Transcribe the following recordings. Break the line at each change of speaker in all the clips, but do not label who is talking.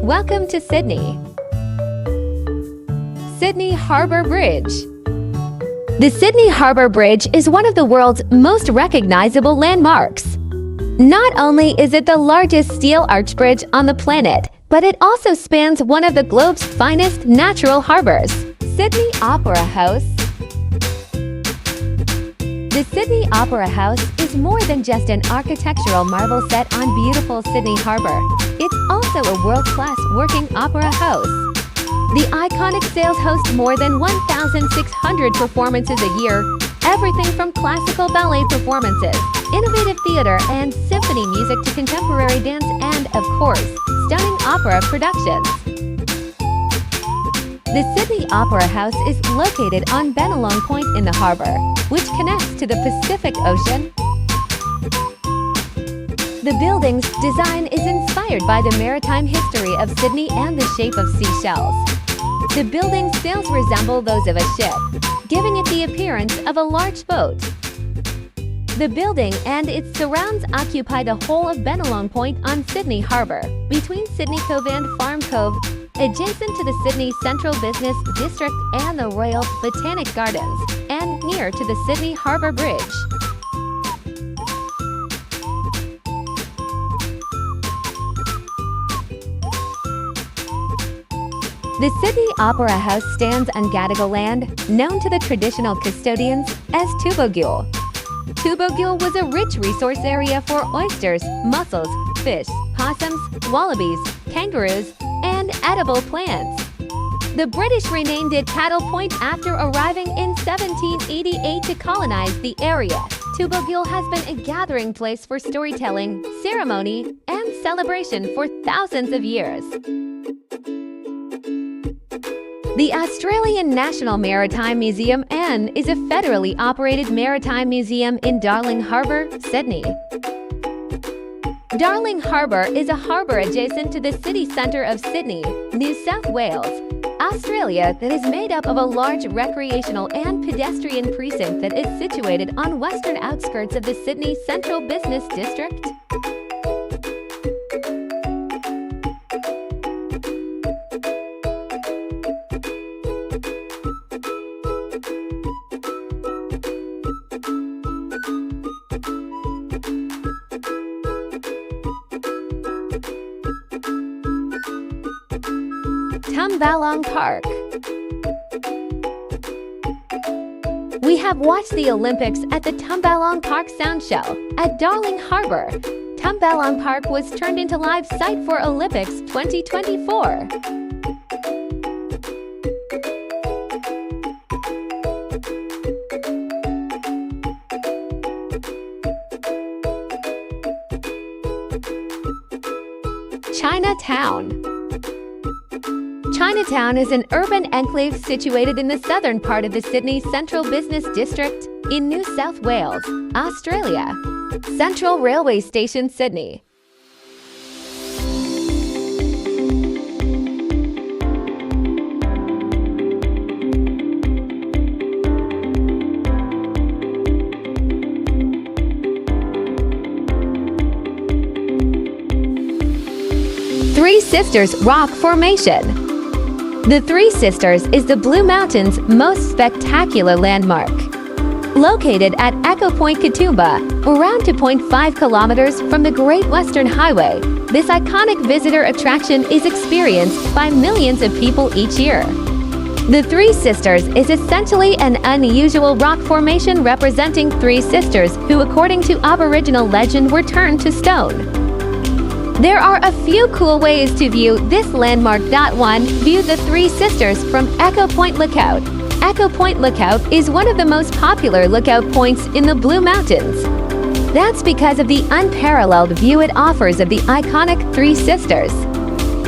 Welcome to Sydney. Sydney Harbour Bridge. The Sydney Harbour Bridge is one of the world's most recognizable landmarks. Not only is it the largest steel arch bridge on the planet, but it also spans one of the globe's finest natural harbors, Sydney Opera House. The Sydney Opera House is more than just an architectural marvel set on beautiful Sydney Harbour. It's also a world-class working opera house. The iconic sails host more than 1,600 performances a year, everything from classical ballet performances, innovative theater and symphony music to contemporary dance and, of course, stunning opera productions. The Sydney Opera House is located on Bennelong Point in the harbour, which connects to the Pacific Ocean. The building's design is inspired by the maritime history of Sydney and the shape of seashells. The building's sails resemble those of a ship, giving it the appearance of a large boat. The building and its surrounds occupy the whole of Bennelong Point on Sydney Harbour, between Sydney Cove and Farm Cove, adjacent to the Sydney Central Business District and the Royal Botanic Gardens, and near to the Sydney Harbour Bridge. The Sydney Opera House stands on Gadigal land, known to the traditional custodians as Tubogule. Tubogule was a rich resource area for oysters, mussels, fish, possums, wallabies, kangaroos, and edible plants. The British renamed it Cattle Point after arriving in 1788 to colonize the area. Tubogule has been a gathering place for storytelling, ceremony, and celebration for thousands of years. The Australian National Maritime Museum is a federally operated maritime museum in Darling Harbour, Sydney. Darling Harbour is a harbour adjacent to the city centre of Sydney, New South Wales, Australia that is made up of a large recreational and pedestrian precinct that is situated on western outskirts of the Sydney Central Business District. Tumbalong Park. We have watched the Olympics at the Tumbalong Park Sound Show at Darling Harbour. Tumbalong Park was turned into live site for Olympics 2024. Chinatown. Chinatown is an urban enclave situated in the southern part of the Sydney Central Business District in New South Wales, Australia. Central Railway Station, Sydney. Three Sisters Rock Formation. The Three Sisters is the Blue Mountains' most spectacular landmark. Located at Echo Point Katoomba, around 2.5 kilometers from the Great Western Highway, this iconic visitor attraction is experienced by millions of people each year. The Three Sisters is essentially an unusual rock formation representing three sisters who, according to Aboriginal legend, were turned to stone. There are a few cool ways to view this landmark. 1. View the Three Sisters from Echo Point Lookout. Echo Point Lookout is one of the most popular lookout points in the Blue Mountains. That's because of the unparalleled view it offers of the iconic Three Sisters.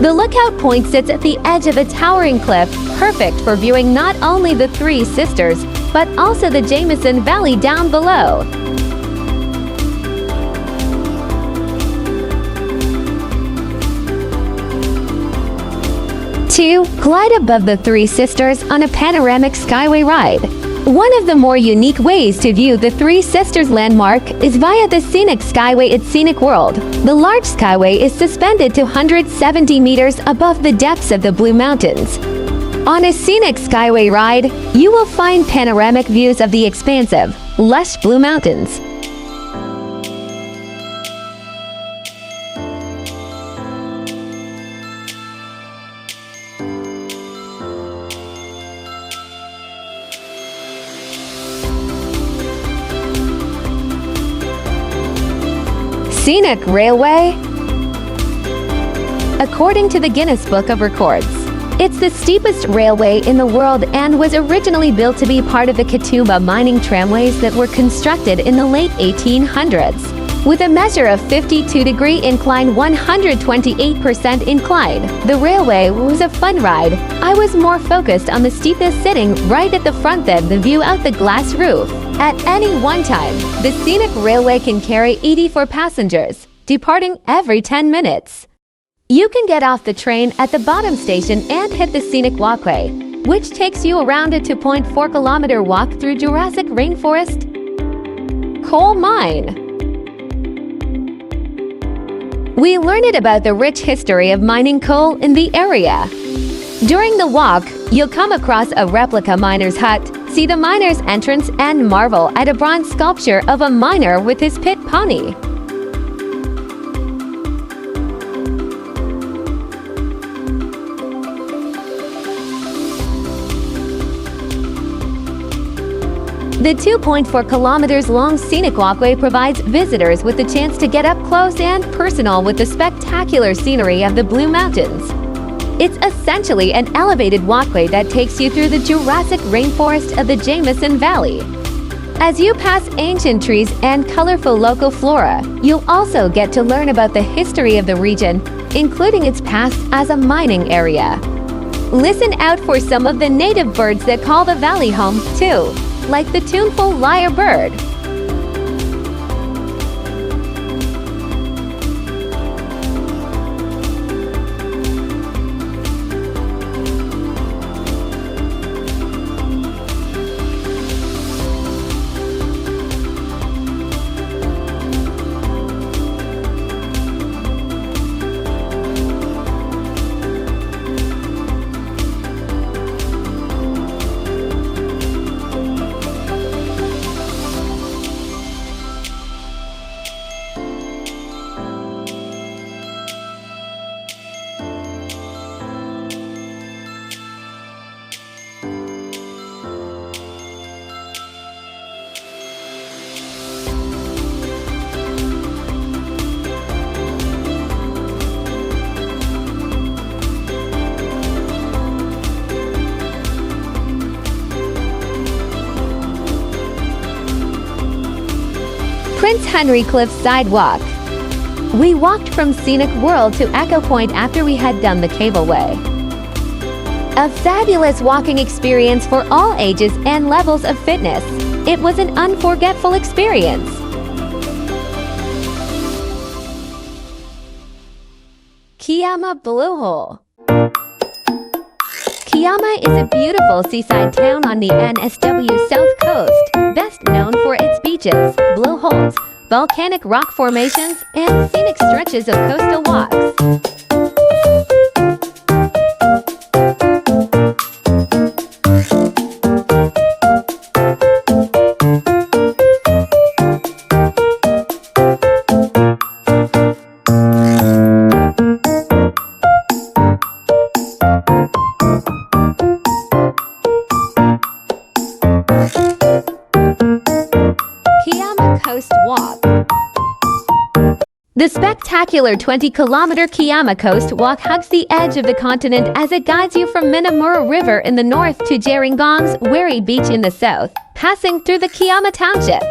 The lookout point sits at the edge of a towering cliff, perfect for viewing not only the Three Sisters, but also the Jameson Valley down below. 2. Glide above the Three Sisters on a panoramic skyway ride. One of the more unique ways to view the Three Sisters landmark is via the scenic skyway at Scenic World. The large skyway is suspended to 170 meters above the depths of the Blue Mountains. On a scenic skyway ride, you will find panoramic views of the expansive, lush Blue Mountains. Scenic Railway. According to the Guinness Book of Records, it's the steepest railway in the world and was originally built to be part of the Katoomba mining tramways that were constructed in the late 1800s. With a measure of 52-degree incline, 128% incline, the railway was a fun ride. I was more focused on the steepness sitting right at the front than the view out the glass roof. At any one time, the scenic railway can carry 84 passengers, departing every 10 minutes. You can get off the train at the bottom station and hit the scenic walkway, which takes you around a 2.4-kilometer walk through Jurassic rainforest coal mine. We learned about the rich history of mining coal in the area. During the walk, you'll come across a replica miner's hut, see the miner's entrance, and marvel at a bronze sculpture of a miner with his pit pony. The 2.4 kilometers long scenic walkway provides visitors with the chance to get up close and personal with the spectacular scenery of the Blue Mountains. It's essentially an elevated walkway that takes you through the Jurassic rainforest of the Jameson Valley. As you pass ancient trees and colorful local flora, you'll also get to learn about the history of the region, including its past as a mining area. Listen out for some of the native birds that call the valley home, too, like the tuneful lyre bird. Prince Henry Cliff Sidewalk. We walked from Scenic World to Echo Point after we had done the cableway. A fabulous walking experience for all ages and levels of fitness. It was an unforgettable experience. Kiama Blowhole. Kiama is a beautiful seaside town on the NSW South Coast, best known for its beaches, blowholes, volcanic rock formations, and scenic stretches of coastal walks. Coast Walk. The spectacular 20-kilometer Kiama Coast Walk hugs the edge of the continent as it guides you from Minamura River in the north to Gerringong's Wherry Beach in the south, passing through the Kiama Township.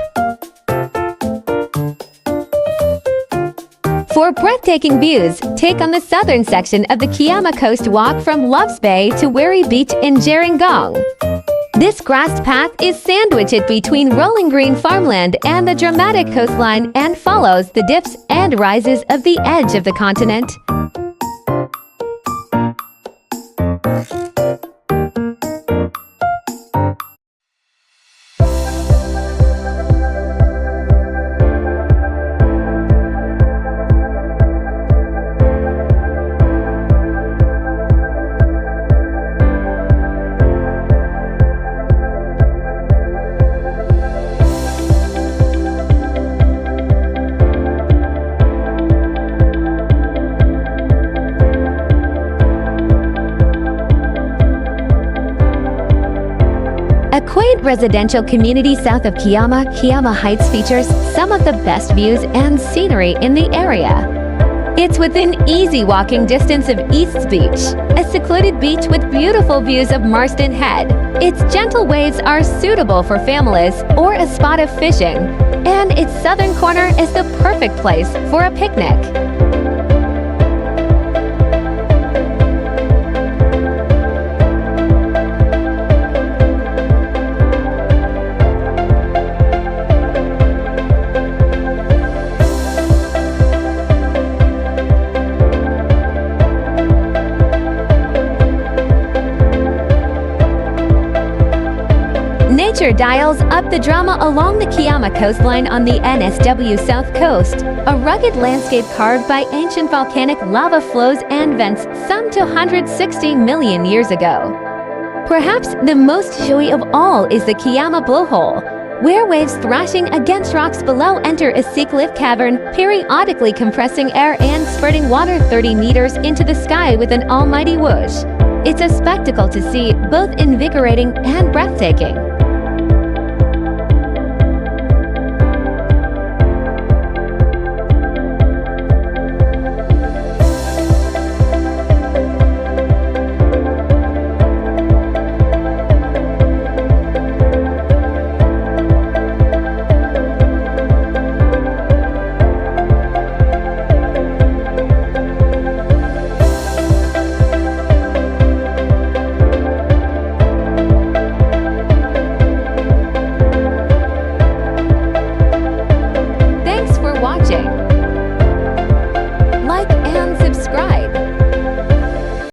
For breathtaking views, take on the southern section of the Kiama Coast Walk from Loves Bay to Wherry Beach in Gerringong. This grassed path is sandwiched between rolling green farmland and the dramatic coastline and follows the dips and rises of the edge of the continent. A quaint residential community south of Kiama Heights features some of the best views and scenery in the area. It's within easy walking distance of East's Beach, a secluded beach with beautiful views of Marston Head. Its gentle waves are suitable for families or a spot of fishing, and its southern corner is the perfect place for a picnic. Nature dials up the drama along the Kiama coastline on the NSW South Coast, a rugged landscape carved by ancient volcanic lava flows and vents some 260 million years ago. Perhaps the most showy of all is the Kiama blowhole, where waves thrashing against rocks below enter a sea-cliff cavern, periodically compressing air and spurting water 30 meters into the sky with an almighty whoosh. It's a spectacle to see, both invigorating and breathtaking.